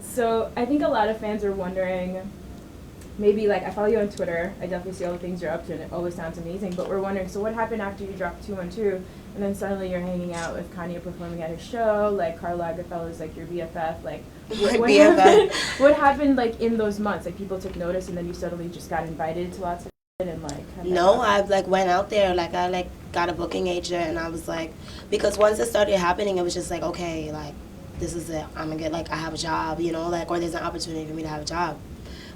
So I think a lot of fans are wondering, maybe like I follow you on Twitter. I definitely see all the things you're up to, and it always sounds amazing. But we're wondering, so what happened after you dropped 212, and then suddenly you're hanging out with Kanye performing at his show, like Karl Lagerfelder's like your BFF, like what BFF. happened? What happened like in those months? Like people took notice, and then you suddenly just got invited to lots of it, and like had that No, happen? I like went out there, like I like got a booking agent, and I was like, because once it started happening, it was just like, okay, like this is it. I'm gonna get like I have a job, you know, like or there's an opportunity for me to have a job.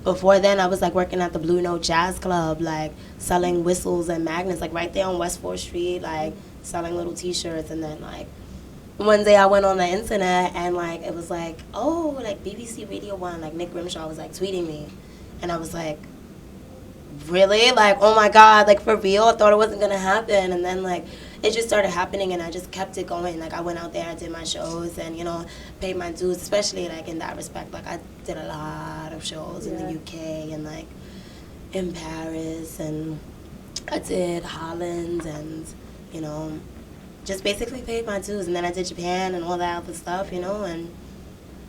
Before then, I was like working at the Blue Note Jazz Club, like selling whistles and magnets, like right there on West 4th Street, like selling little T-shirts, and then like one day I went on the internet and like it was like, oh, like BBC Radio One, like Nick Grimshaw was like tweeting me, and I was like, really? Like, oh my God, like for real? I thought it wasn't gonna happen. And then like it just started happening and I just kept it going. Like I went out there, I did my shows and, you know, paid my dues, especially like in that respect. Like I did a lot of shows in the UK and like in Paris and I did Holland and, you know, just basically paid my dues. And then I did Japan and all that other stuff, you know, and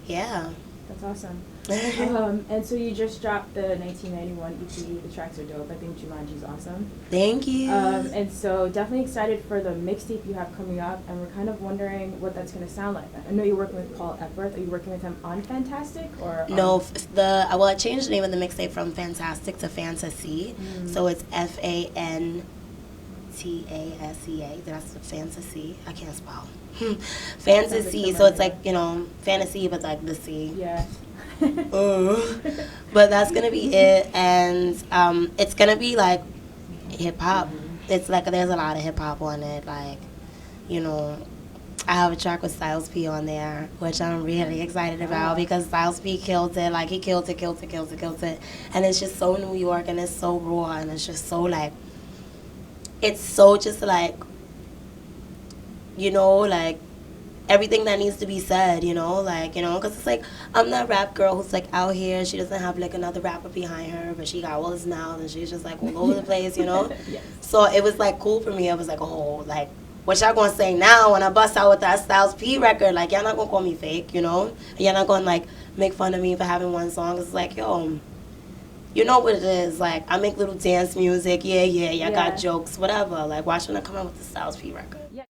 yeah. That's awesome. And so you just dropped the 1991 EP. The tracks are dope. I think Jumanji's awesome. Thank you. And so definitely excited for the mixtape you have coming up, and we're kind of wondering what that's going to sound like. I know you're working with Paul Epworth. Are you working with him on Fantastic or? No, well, I changed the name of the mixtape from Fantastic to Fantasy, so it's FANTASEA. That's the Fantasy. I can't spell. Fantasy. So it's like, you know, fantasy, but like the sea. Yeah. But that's gonna be it, and it's gonna be like hip hop. It's like there's a lot of hip hop on it. Like, you know, I have a track with Styles P on there, which I'm really excited about because Styles P killed it. Like he killed it, and it's just so New York and it's so raw and it's just so like, it's so just like, you know, like everything that needs to be said, you know, like, you know, because it's like, I'm that rap girl who's like out here, she doesn't have like another rapper behind her, but she got all this mouth and she's just like all over the place, you know. Yes. So it was like cool for me. I was like, oh, like, what y'all gonna say now when I bust out with that Styles P record? Like, y'all not gonna call me fake, you know? Y'all not gonna like make fun of me for having one song. It's like, yo, you know what it is. Like, I make little dance music. Yeah, y'all got jokes, whatever. Like, watch when I come out with the Styles P record.